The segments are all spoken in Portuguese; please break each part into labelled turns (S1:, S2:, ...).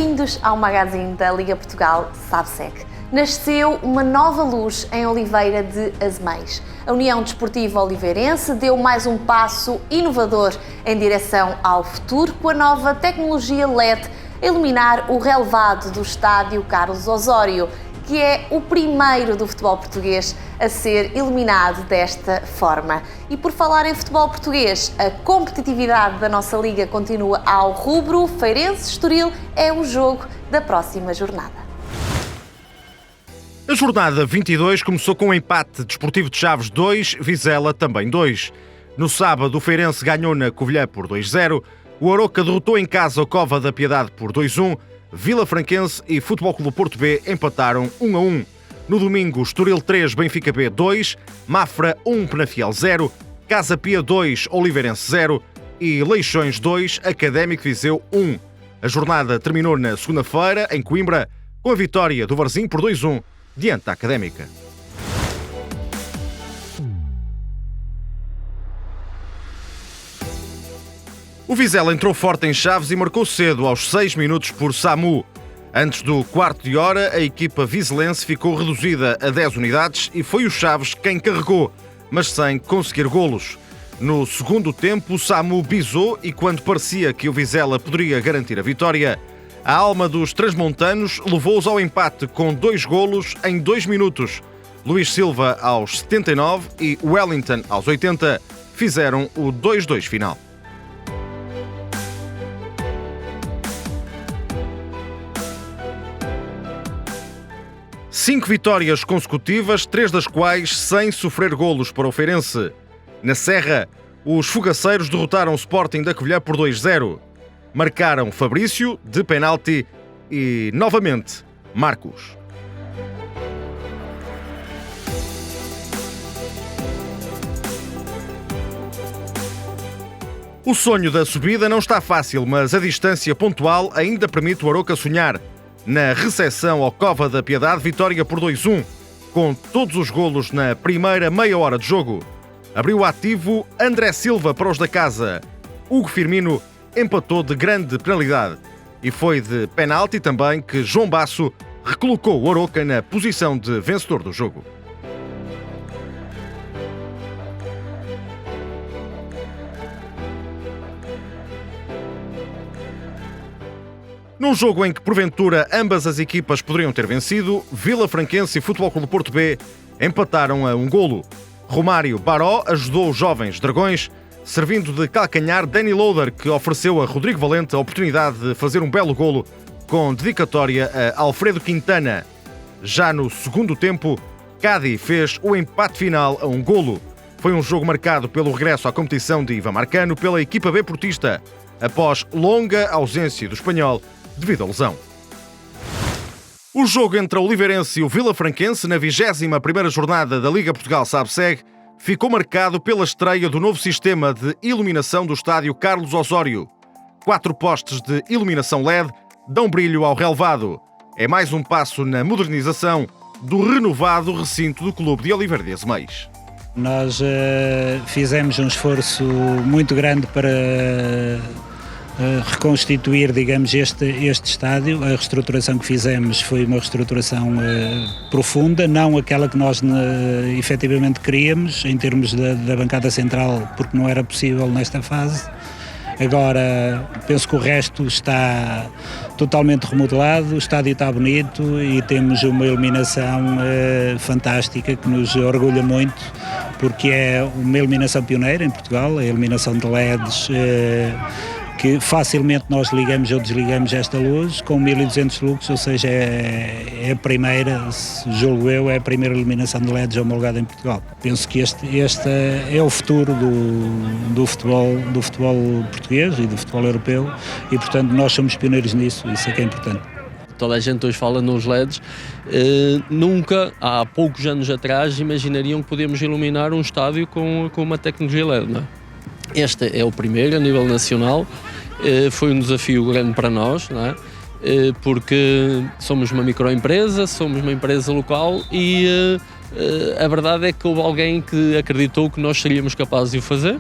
S1: Bem-vindos ao magazine da Liga Portugal SABSEG. Nasceu uma nova luz em Oliveira de Azeméis. A União Desportiva Oliveirense deu mais um passo inovador em direção ao futuro com a nova tecnologia LED a iluminar o relevado do estádio Carlos Osório, que é o primeiro do futebol português a ser iluminado desta forma. E por falar em futebol português, a competitividade da nossa liga continua ao rubro. Feirense-Estoril é o jogo da próxima jornada.
S2: A jornada 22 começou com um empate Desportivo de Chaves 2, Vizela também 2. No sábado, o Feirense ganhou na Covilhã por 2-0, o Aroca derrotou em casa o Cova da Piedade por 2-1, Vila Franquense e Futebol Clube Porto B empataram 1-1. No domingo, Estoril 3, Benfica B 2, Mafra 1, Penafiel 0, Casa Pia 2, Oliveirense 0 e Leixões 2, Académico Viseu 1. A jornada terminou na segunda-feira, em Coimbra, com a vitória do Varzim por 2-1, diante da Académica. O Vizela entrou forte em Chaves e marcou cedo, aos 6 minutos, por Samu. Antes do quarto de hora, a equipa vizelense ficou reduzida a 10 unidades e foi o Chaves quem carregou, mas sem conseguir golos. No segundo tempo, o Samu bisou e, quando parecia que o Vizela poderia garantir a vitória, a alma dos transmontanos levou-os ao empate com 2 golos em 2 minutos. Luís Silva aos 79 e Wellington aos 80 fizeram o 2-2 final. Cinco vitórias consecutivas, 3 das quais sem sofrer golos para o Feirense. Na Serra, os fogaceiros derrotaram o Sporting da Covilhã por 2-0. Marcaram Fabrício, de penalti, e, novamente, Marcos. O sonho da subida não está fácil, mas a distância pontual ainda permite o Aroca sonhar. Na recepção ao Cova da Piedade, vitória por 2-1, com todos os golos na primeira meia hora de jogo. Abriu o ativo André Silva para os da casa. Hugo Firmino empatou de grande penalidade. E foi de penalti também que João Basso recolocou o Aroca na posição de vencedor do jogo. Num jogo em que, porventura, ambas as equipas poderiam ter vencido, Vila Franquense e Futebol Clube Porto B empataram a 1 golo. Romário Baró ajudou os jovens dragões, servindo de calcanhar Danny Loader, que ofereceu a Rodrigo Valente a oportunidade de fazer um belo golo com dedicatória a Alfredo Quintana. Já no segundo tempo, Cadi fez o empate final a 1 golo. Foi um jogo marcado pelo regresso à competição de Ivan Marcano pela equipa B portista, após longa ausência do espanhol devido à lesão. O jogo entre a Oliveirense e o Vila Franquense na 21ª jornada da Liga Portugal SABSEG ficou marcado pela estreia do novo sistema de iluminação do estádio Carlos Osório. 4 postes de iluminação LED dão brilho ao relevado. É mais um passo na modernização do renovado recinto do Clube de Oliveira de Azeméis.
S3: Nós fizemos um esforço muito grande para reconstituir, digamos, este estádio. A reestruturação que fizemos foi uma reestruturação profunda, não aquela que nós efetivamente queríamos em termos da bancada central, porque não era possível nesta fase. Agora penso que o resto está totalmente remodelado, o estádio está bonito e temos uma iluminação fantástica que nos orgulha muito, porque é uma iluminação pioneira em Portugal, a iluminação de LEDs, que facilmente nós ligamos ou desligamos esta luz com 1200 lux, ou seja, é a primeira, julgo eu, é a primeira iluminação de LEDs homologada em Portugal. Penso que este é o futuro do futebol português e do futebol europeu e, portanto, nós somos pioneiros nisso, isso é que é importante.
S4: Toda a gente hoje fala nos LEDs, nunca, há poucos anos atrás, imaginariam que podíamos iluminar um estádio com uma tecnologia LED, não é? Este é o primeiro a nível nacional, foi um desafio grande para nós, não é? Porque somos uma microempresa, somos uma empresa local e a verdade é que houve alguém que acreditou que nós seríamos capazes de o fazer.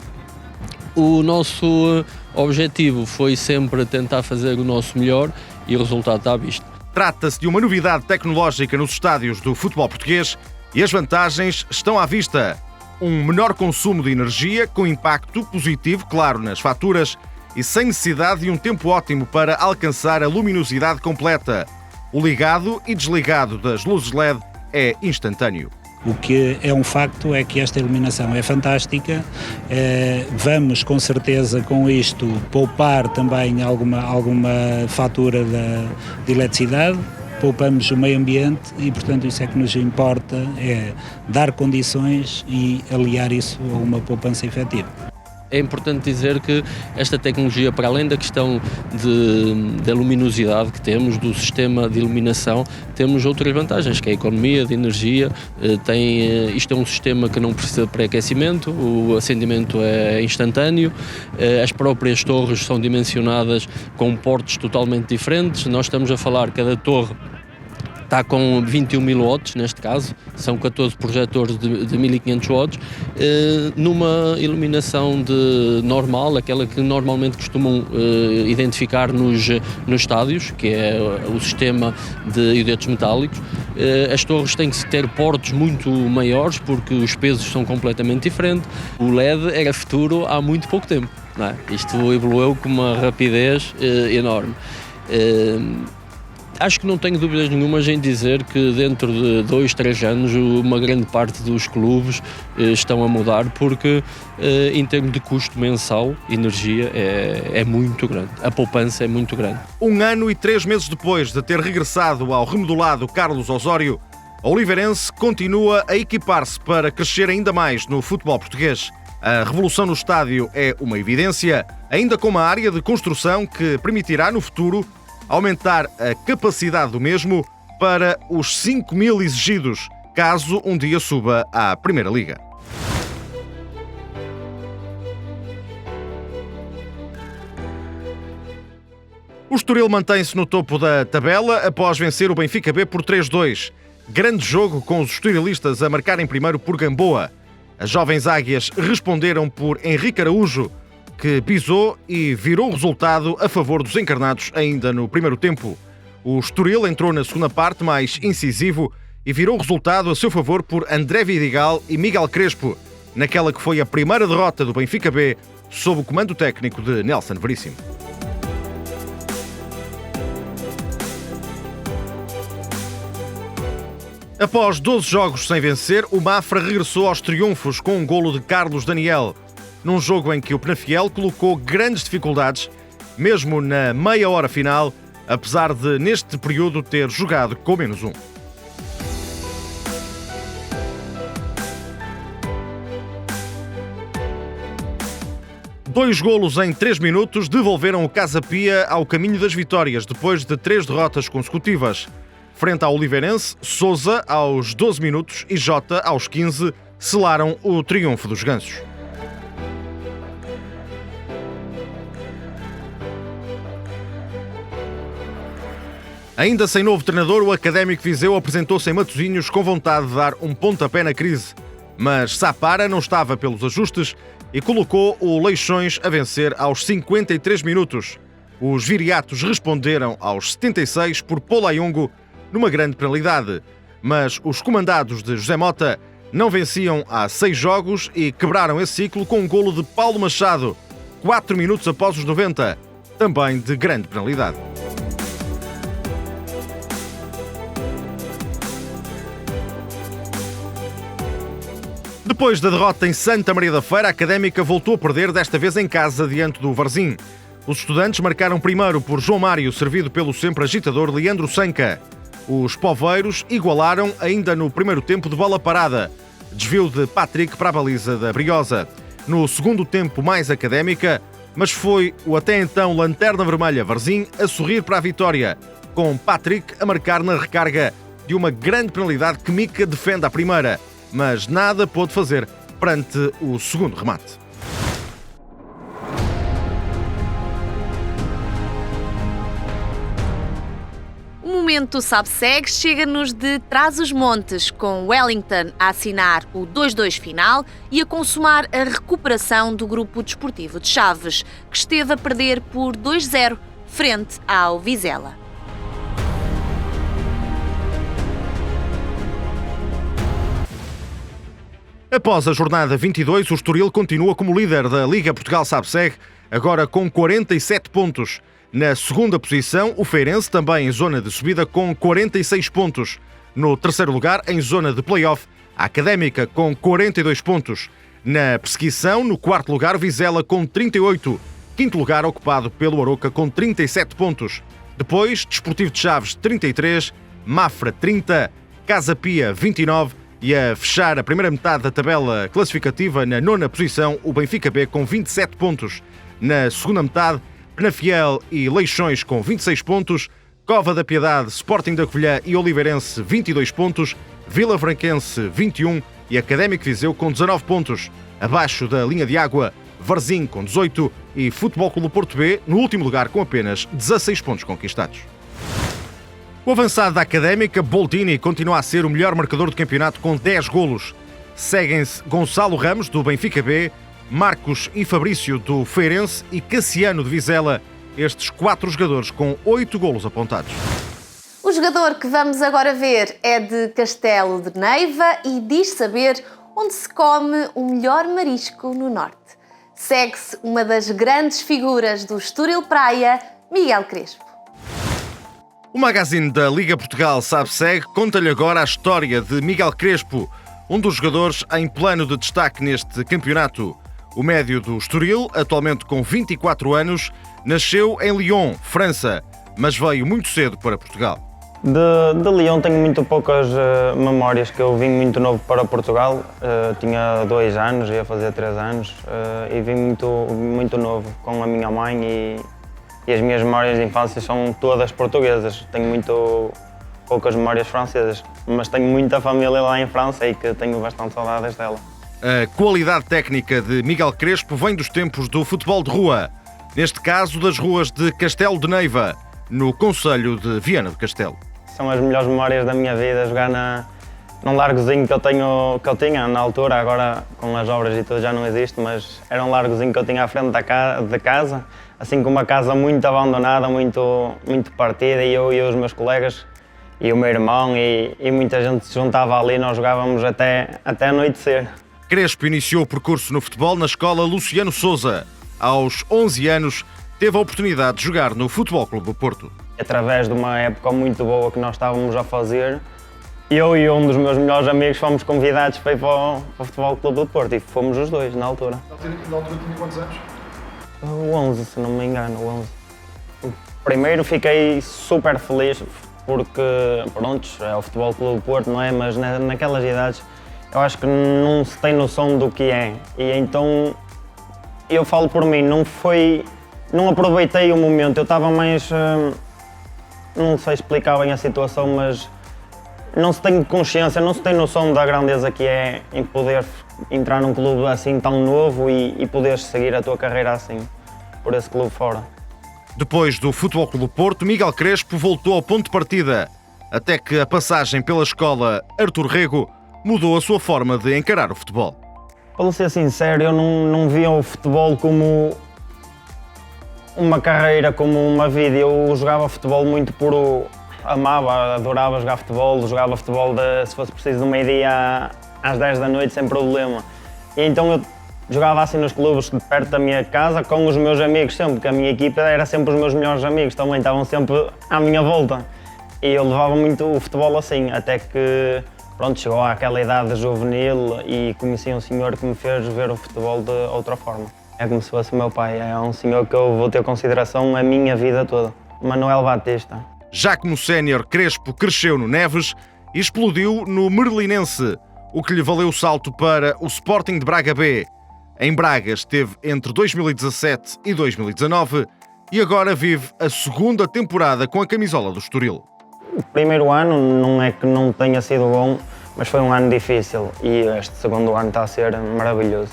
S4: O nosso objetivo foi sempre tentar fazer o nosso melhor e o resultado está à vista.
S2: Trata-se de uma novidade tecnológica nos estádios do futebol português e as vantagens estão à vista. Um menor consumo de energia, com impacto positivo, claro, nas faturas e sem necessidade de um tempo ótimo para alcançar a luminosidade completa. O ligado e desligado das luzes LED é instantâneo.
S3: O que é um facto é que esta iluminação é fantástica, vamos com certeza com isto poupar também alguma fatura de eletricidade, poupamos o meio ambiente e portanto isso é que nos importa, é dar condições e aliar isso a uma poupança efetiva.
S4: É importante dizer que esta tecnologia, para além da questão da luminosidade que temos, do sistema de iluminação, temos outras vantagens, que é a economia de energia. Isto é um sistema que não precisa de pré-aquecimento, o acendimento é instantâneo, as próprias torres são dimensionadas com portos totalmente diferentes. Nós estamos a falar, cada torre está com 21 mil watts, neste caso, são 14 projetores de 1500 watts, numa iluminação normal, aquela que normalmente costumam identificar nos estádios, que é o sistema de iodetos metálicos. As torres têm que ter portos muito maiores, porque os pesos são completamente diferentes. O LED era futuro há muito pouco tempo, não é? Isto evoluiu com uma rapidez enorme. Acho que não tenho dúvidas nenhumas em dizer que dentro de 2, 3 anos uma grande parte dos clubes estão a mudar, porque em termos de custo mensal, energia é muito grande, a poupança é muito grande.
S2: 1 ano e 3 meses depois de ter regressado ao remodelado Carlos Osório, a Oliveirense continua a equipar-se para crescer ainda mais no futebol português. A revolução no estádio é uma evidência, ainda com uma área de construção que permitirá no futuro aumentar a capacidade do mesmo para os 5.000 exigidos, caso um dia suba à Primeira Liga. O Estoril mantém-se no topo da tabela após vencer o Benfica B por 3-2. Grande jogo com os estorilistas a marcarem primeiro por Gamboa. As jovens águias responderam por Henrique Araújo, que pisou e virou o resultado a favor dos encarnados ainda no primeiro tempo. O Estoril entrou na segunda parte mais incisivo e virou o resultado a seu favor por André Vidigal e Miguel Crespo, naquela que foi a primeira derrota do Benfica B sob o comando técnico de Nelson Veríssimo. Após 12 jogos sem vencer, o Mafra regressou aos triunfos com um golo de Carlos Daniel, num jogo em que o Penafiel colocou grandes dificuldades, mesmo na meia hora final, apesar de, neste período, ter jogado com -1. Dois golos em 3 minutos devolveram o Casa Pia ao caminho das vitórias, depois de 3 derrotas consecutivas. Frente ao Oliveirense, Sousa, aos 12 minutos, e Jota, aos 15, selaram o triunfo dos gansos. Ainda sem novo treinador, o Académico Viseu apresentou-se em Matosinhos com vontade de dar um pontapé na crise. Mas Sapara não estava pelos ajustes e colocou o Leixões a vencer aos 53 minutos. Os viriatos responderam aos 76 por Polayongo numa grande penalidade. Mas os comandados de José Mota não venciam há 6 jogos e quebraram esse ciclo com um golo de Paulo Machado, 4 minutos após os 90, também de grande penalidade. Depois da derrota em Santa Maria da Feira, a Académica voltou a perder, desta vez em casa, diante do Varzim. Os estudantes marcaram primeiro por João Mário, servido pelo sempre agitador Leandro Sanca. Os poveiros igualaram ainda no primeiro tempo de bola parada. Desvio de Patrick para a baliza da Briosa. No segundo tempo, mais Académica, mas foi o até então lanterna vermelha Varzim a sorrir para a vitória, com Patrick a marcar na recarga de uma grande penalidade que Mica defende à primeira, mas nada pôde fazer perante o segundo remate.
S1: O momento Sabe-Segue chega-nos de Trás-os-Montes, com Wellington a assinar o 2-2 final e a consumar a recuperação do Grupo Desportivo de Chaves, que esteve a perder por 2-0 frente ao Vizela.
S2: Após a jornada 22, o Estoril continua como líder da Liga Portugal SABSEG, agora com 47 pontos. Na segunda posição, o Feirense, também em zona de subida, com 46 pontos. No terceiro lugar, em zona de play-off, a Académica, com 42 pontos. Na perseguição, no quarto lugar, Vizela, com 38. Quinto lugar, ocupado pelo Aroca, com 37 pontos. Depois, Desportivo de Chaves, 33, Mafra, 30, Casa Pia, 29 e a fechar a primeira metade da tabela classificativa, na nona posição, o Benfica B, com 27 pontos. Na segunda metade, Penafiel e Leixões, com 26 pontos, Cova da Piedade, Sporting da Covilhã e Oliveirense, 22 pontos, Vila Franquense, 21 e Académico Viseu, com 19 pontos. Abaixo da linha de água, Varzim, com 18 e Futebol Clube Porto B, no último lugar, com apenas 16 pontos conquistados. O avançado da Académica, Boldini, continua a ser o melhor marcador do campeonato com 10 golos. Seguem-se Gonçalo Ramos, do Benfica B, Marcos e Fabrício, do Feirense, e Cassiano, de Vizela, estes 4 jogadores com 8 golos apontados.
S1: O jogador que vamos agora ver é de Castelo de Neiva e diz saber onde se come o melhor marisco no Norte. Segue-se uma das grandes figuras do Estoril Praia, Miguel Crespo.
S2: O magazine da Liga Portugal SABSEG conta-lhe agora a história de Miguel Crespo, um dos jogadores em plano de destaque neste campeonato. O médio do Estoril, atualmente com 24 anos, nasceu em Lyon, França, mas veio muito cedo para Portugal.
S5: De Lyon tenho muito poucas memórias, que eu vim muito novo para Portugal, tinha 2 anos, ia fazer 3 anos, e vim muito novo com a minha mãe e as minhas memórias de infância são todas portuguesas. Tenho muito poucas memórias francesas, mas tenho muita família lá em França e que tenho bastante saudades dela.
S2: A qualidade técnica de Miguel Crespo vem dos tempos do futebol de rua, neste caso das ruas de Castelo de Neiva, no concelho de Viana do Castelo.
S5: São as melhores memórias da minha vida, jogar num largozinho que eu tinha na altura, agora com as obras e tudo já não existe, mas era um largozinho que eu tinha à frente da casa, assim com uma casa muito abandonada, muito partida, e eu e os meus colegas e o meu irmão e muita gente se juntava ali, nós jogávamos até anoitecer.
S2: Crespo iniciou o percurso no futebol na escola Luciano Sousa. Aos 11 anos, teve a oportunidade de jogar no Futebol Clube do Porto.
S5: Através de uma época muito boa que nós estávamos a fazer, eu e um dos meus melhores amigos fomos convidados para ir para o Futebol Clube do Porto e fomos os dois na altura.
S2: Na altura tinha quantos anos?
S5: 11, se não me engano, 11. Primeiro fiquei super feliz porque, pronto, é o Futebol Clube do Porto, não é? Mas naquelas idades eu acho que não se tem noção do que é. E então, eu falo por mim, não aproveitei o momento, eu estava mais, não sei explicar bem a situação, mas não se tem consciência, não se tem noção da grandeza que é em poder entrar num clube assim tão novo e poderes seguir a tua carreira assim, por esse clube fora.
S2: Depois do Futebol Clube do Porto, Miguel Crespo voltou ao ponto de partida, até que a passagem pela escola Artur Rego mudou a sua forma de encarar o futebol.
S5: Para ser sincero, eu não via o futebol como uma carreira, como uma vida. Eu jogava futebol muito por... amava, adorava jogar futebol, jogava futebol se fosse preciso do meio-dia às 10 da noite sem problema. E então eu jogava assim nos clubes perto da minha casa com os meus amigos sempre, porque a minha equipa era sempre os meus melhores amigos, também estavam sempre à minha volta. E eu levava muito o futebol assim, até que pronto, chegou àquela idade juvenil e conheci um senhor que me fez ver o futebol de outra forma. É como se fosse o meu pai, é um senhor que eu vou ter consideração a minha vida toda, Manuel Batista.
S2: Já como sénior, Crespo cresceu no Neves e explodiu no Merlinense, o que lhe valeu o salto para o Sporting de Braga B. Em Braga esteve entre 2017 e 2019 e agora vive a segunda temporada com a camisola do Estoril.
S5: O primeiro ano não é que não tenha sido bom, mas foi um ano difícil e este segundo ano está a ser maravilhoso.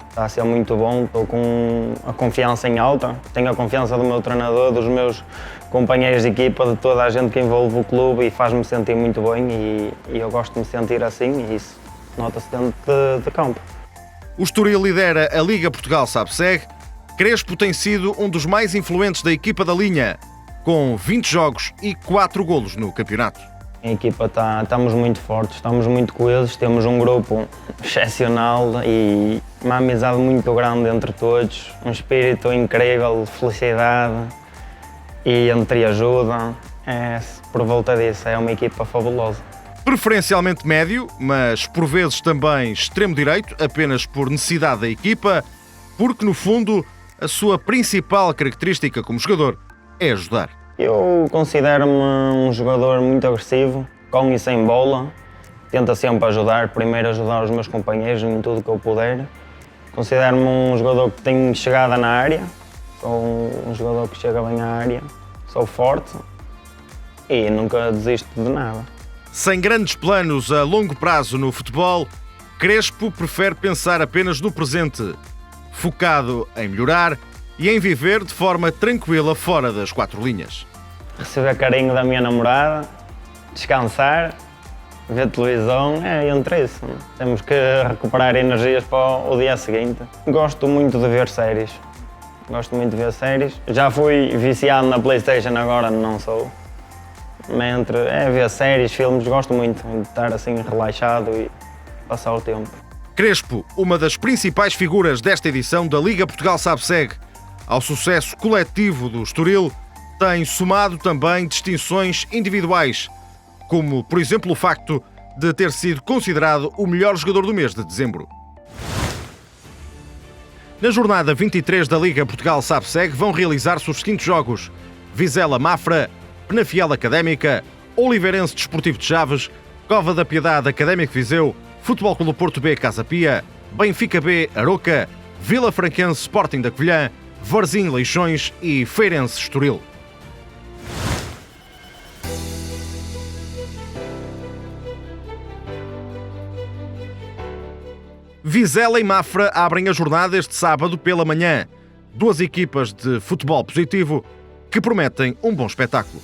S5: Está a ser muito bom, estou com a confiança em alta, tenho a confiança do meu treinador, dos meus companheiros de equipa, de toda a gente que envolve o clube e faz-me sentir muito bem e eu gosto de me sentir assim e isso nota-se dentro de campo.
S2: O Estoril lidera a Liga Portugal SABSEG. Crespo tem sido um dos mais influentes da equipa da linha, com 20 jogos e 4 golos no campeonato.
S5: A equipa estamos muito fortes, estamos muito coesos, temos um grupo excepcional e uma amizade muito grande entre todos, um espírito incrível, de felicidade e entreajuda. Por volta disso, é uma equipa fabulosa.
S2: Preferencialmente médio, mas por vezes também extremo-direito, apenas por necessidade da equipa, porque no fundo a sua principal característica como jogador é ajudar.
S5: Eu considero-me um jogador muito agressivo, com e sem bola. Tento sempre ajudar, primeiro ajudar os meus companheiros em tudo que eu puder. Considero-me um jogador que tem chegada na área, sou um jogador que chega bem à área, sou forte e nunca desisto de nada.
S2: Sem grandes planos a longo prazo no futebol, Crespo prefere pensar apenas no presente, focado em melhorar e em viver de forma tranquila fora das quatro linhas.
S5: Receber carinho da minha namorada, descansar, ver televisão, entre isso. Temos que recuperar energias para o dia seguinte. Gosto muito de ver séries. Já fui viciado na PlayStation, agora não sou. Mas entre ver séries, filmes, gosto muito de estar assim relaxado e passar o tempo.
S2: Crespo, uma das principais figuras desta edição da Liga Portugal Sabe-Segue. Ao sucesso coletivo do Estoril, tem somado também distinções individuais, como, por exemplo, o facto de ter sido considerado o melhor jogador do mês de dezembro. Na jornada 23 da Liga Portugal Sabe-Segue vão realizar-se os seguintes jogos: Vizela Mafra, Penafiel Académica, Oliveirense Desportivo de Chaves, Cova da Piedade Académico Viseu, Futebol Clube Porto B Casa Pia, Benfica B Aroca, Vila Franquense Sporting da Covilhã, Varzim Leixões e Feirense Estoril. Vizela e Mafra abrem a jornada este sábado pela manhã. Duas equipas de futebol positivo que prometem um bom espetáculo.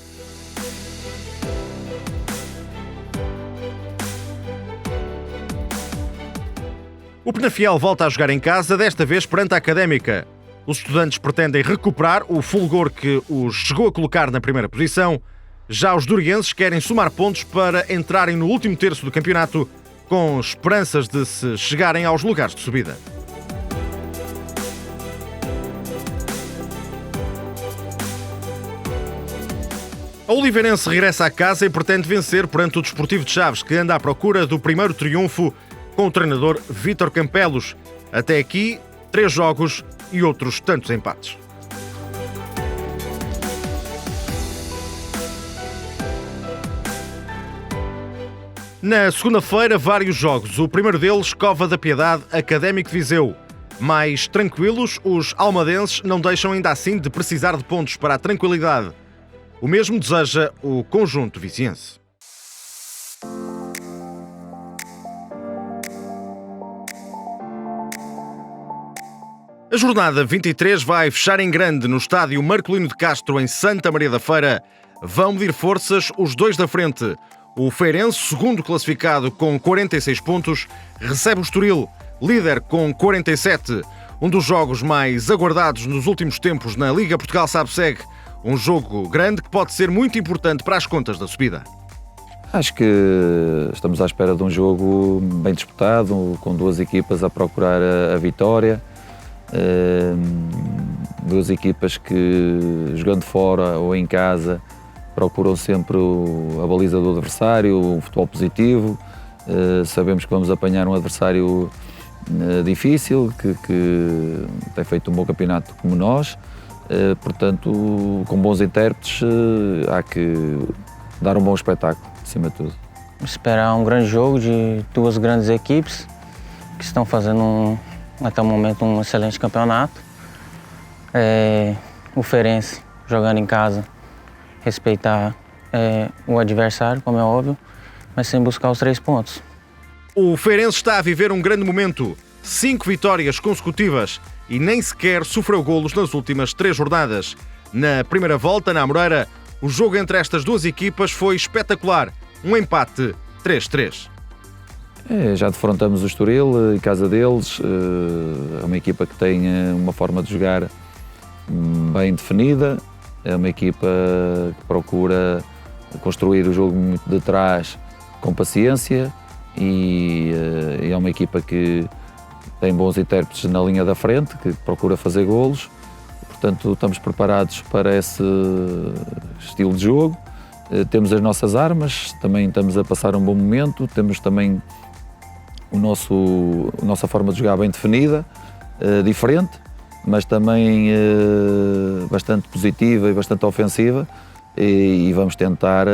S2: O Penafiel volta a jogar em casa, desta vez perante a Académica. Os estudantes pretendem recuperar o fulgor que os chegou a colocar na primeira posição. Já os dorienses querem somar pontos para entrarem no último terço do campeonato, com esperanças de se chegarem aos lugares de subida. A Oliveirense regressa a casa e pretende vencer perante o Desportivo de Chaves, que anda à procura do primeiro triunfo com o treinador Vítor Campelos. Até aqui, 3 jogos e outros tantos empates. Na segunda-feira, vários jogos. O primeiro deles, Cova da Piedade Académico Viseu. Mais tranquilos, os almadenses não deixam ainda assim de precisar de pontos para a tranquilidade. O mesmo deseja o conjunto viziense. A jornada 23 vai fechar em grande no estádio Marcolino de Castro, em Santa Maria da Feira. Vão medir forças os dois da frente. O Feirense, segundo classificado com 46 pontos, recebe o Estoril, líder com 47. Um dos jogos mais aguardados nos últimos tempos na Liga Portugal Sabe-Segue. Um jogo grande que pode ser muito importante para as contas da subida.
S6: Acho que estamos à espera de um jogo bem disputado, com duas equipas a procurar a vitória. Duas equipas que, jogando fora ou em casa, procuram sempre a baliza do adversário, um futebol positivo. Sabemos que vamos apanhar um adversário difícil, que tem feito um bom campeonato como nós. Portanto, com bons intérpretes, há que dar um bom espetáculo, acima de tudo.
S7: Esperar um grande jogo de duas grandes equipes que estão fazendo, até o momento, um excelente campeonato. O Feirense jogando em casa, respeitar o adversário, como é óbvio, mas sem buscar os 3 pontos.
S2: O Feirense está a viver um grande momento. 5 vitórias consecutivas e nem sequer sofreu golos nas últimas 3 jornadas. Na primeira volta, na Amoreira, o jogo entre estas duas equipas foi espetacular. Um empate 3-3.
S6: Já defrontamos o Estoril, em casa deles. É uma equipa que tem uma forma de jogar bem definida. É uma equipa que procura construir o jogo muito de trás com paciência e é uma equipa que tem bons intérpretes na linha da frente, que procura fazer golos. Portanto, estamos preparados para esse estilo de jogo. Temos as nossas armas, também estamos a passar um bom momento, temos também a nossa forma de jogar bem definida, diferente, mas também bastante positiva e bastante ofensiva, e vamos tentar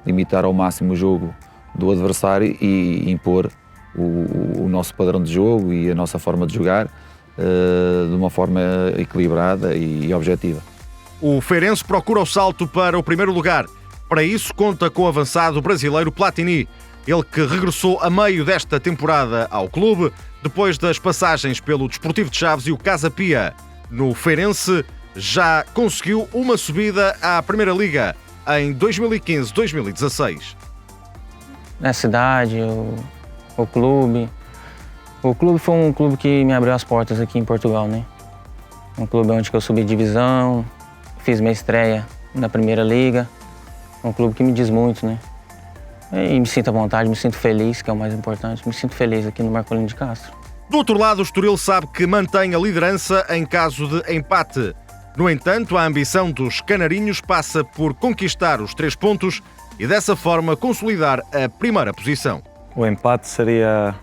S6: limitar ao máximo o jogo do adversário e impor o nosso padrão de jogo e a nossa forma de jogar de uma forma equilibrada e objetiva.
S2: O Feirense procura o salto para o primeiro lugar. Para isso, conta com o avançado brasileiro Platini, ele que regressou a meio desta temporada ao clube, depois das passagens pelo Desportivo de Chaves e o Casa Pia. No Feirense, já conseguiu uma subida à Primeira Liga em 2015-2016.
S7: Na cidade, o clube. O clube foi um clube que me abriu as portas aqui em Portugal, né? Um clube onde eu subi divisão, fiz minha estreia na Primeira Liga. Um clube que me diz muito, né? E me sinto à vontade, me sinto feliz, que é o mais importante. Me sinto feliz aqui no Marcolino de Castro.
S2: Do outro lado, o Estoril sabe que mantém a liderança em caso de empate. No entanto, a ambição dos canarinhos passa por conquistar os 3 pontos e dessa forma consolidar a primeira posição.
S8: O empate seria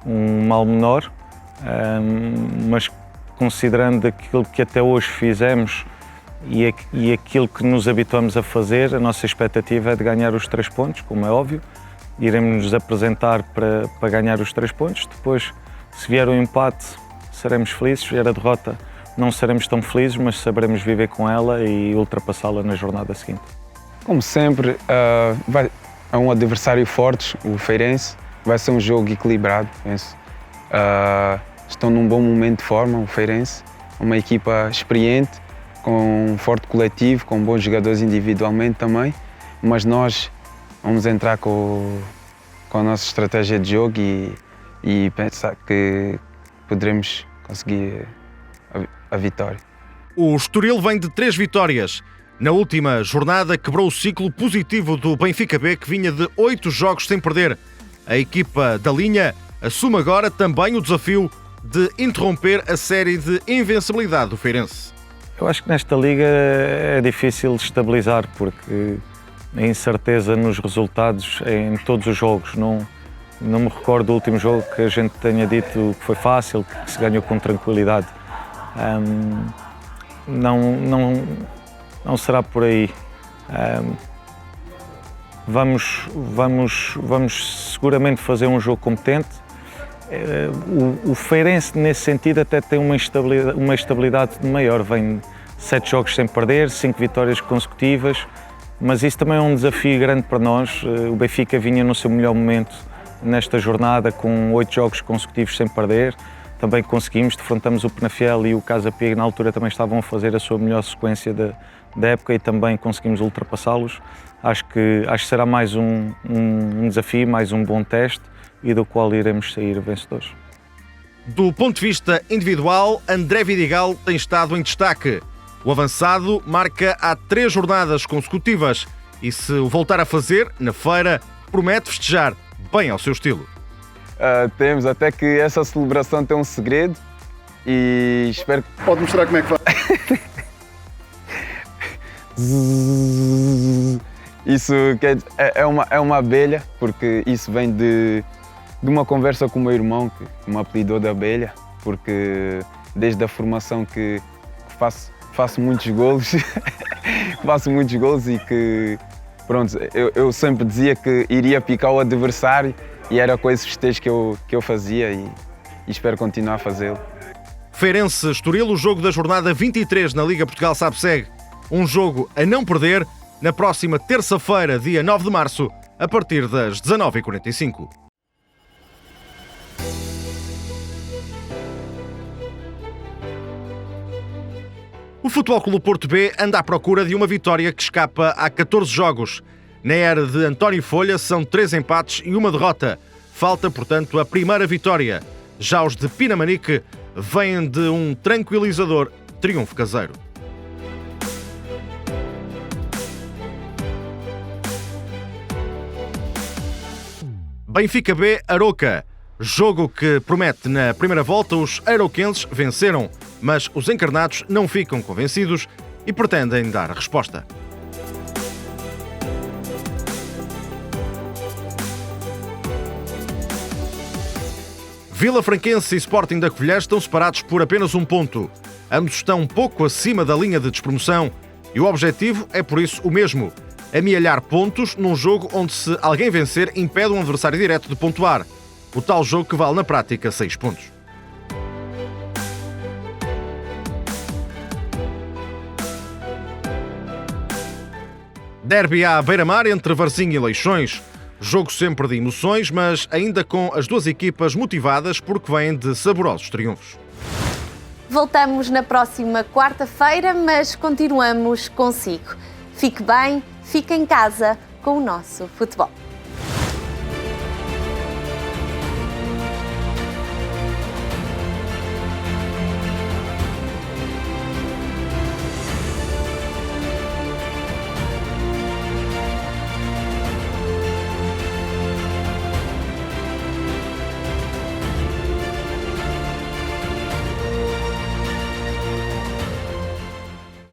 S8: um mal menor, mas considerando aquilo que até hoje fizemos e aquilo que nos habituamos a fazer, a nossa expectativa é de ganhar os 3 pontos, como é óbvio. Iremos nos apresentar para ganhar os 3 pontos. Depois, se vier o empate, seremos felizes. Se vier a derrota, não seremos tão felizes, mas saberemos viver com ela e ultrapassá-la na jornada seguinte.
S9: Como sempre, é um adversário forte, o Feirense. Vai ser um jogo equilibrado, penso. Estão num bom momento de forma, o Feirense. Uma equipa experiente, com um forte coletivo, com bons jogadores individualmente também. Mas nós vamos entrar com a nossa estratégia de jogo e pensar que poderemos conseguir a vitória.
S2: O Estoril vem de 3 vitórias. Na última jornada quebrou o ciclo positivo do Benfica B, que vinha de 8 jogos sem perder. A equipa da linha assume agora também o desafio de interromper a série de invencibilidade do Feirense.
S8: Eu acho que nesta liga é difícil estabilizar, porque a incerteza nos resultados em todos os jogos. Não me recordo do último jogo que a gente tenha dito que foi fácil, que se ganhou com tranquilidade. Não será por aí. Vamos seguramente fazer um jogo competente. O Feirense, nesse sentido, até tem uma estabilidade maior. Vem 7 jogos sem perder, 5 vitórias consecutivas, mas isso também é um desafio grande para nós. O Benfica vinha no seu melhor momento nesta jornada, com 8 jogos consecutivos sem perder. Também conseguimos, defrontamos o Penafiel e o Casa Pia, na altura também estavam a fazer a sua melhor sequência da época, e também conseguimos ultrapassá-los. Acho que será mais um desafio, mais um bom teste, e do qual iremos sair vencedores.
S2: Do ponto de vista individual, André Vidigal tem estado em destaque. O avançado marca há 3 jornadas consecutivas e, se o voltar a fazer, na feira, promete festejar bem ao seu estilo.
S9: Temos, até que essa celebração tem um segredo e espero que...
S10: Pode mostrar como é que vai?
S9: Isso é uma abelha, porque isso vem de uma conversa com o meu irmão, que me apelidou de abelha, porque desde a formação que faço muitos golos, faço muitos golos, e que pronto, eu sempre dizia que iria picar o adversário, e era com esses festejos que eu fazia, e espero continuar a fazê-lo.
S2: Feirense Estoril, o jogo da jornada 23 na Liga Portugal SABSEG. Um jogo a não perder na próxima terça-feira, dia 9 de março, a partir das 19h45. O Futebol Clube Porto B anda à procura de uma vitória que escapa a 14 jogos. Na era de António Folha são 3 empates e 1 derrota. Falta, portanto, a primeira vitória. Já os de Pinamanique vêm de um tranquilizador triunfo caseiro. Benfica B, Aroca. Jogo que promete na primeira volta. Os aroquenses venceram, mas os encarnados não ficam convencidos e pretendem dar a resposta. Vila Franquense e Sporting da Covilhã estão separados por apenas um ponto. Ambos estão um pouco acima da linha de despromoção e o objetivo é por isso o mesmo: amealhar pontos num jogo onde, se alguém vencer, impede um adversário direto de pontuar. O tal jogo que vale na prática 6 pontos. Derby à beira-mar entre Varzim e Leixões. Jogo sempre de emoções, mas ainda com as duas equipas motivadas porque vêm de saborosos triunfos.
S1: Voltamos na próxima quarta-feira, mas continuamos consigo. Fique bem, fique em casa com o nosso futebol.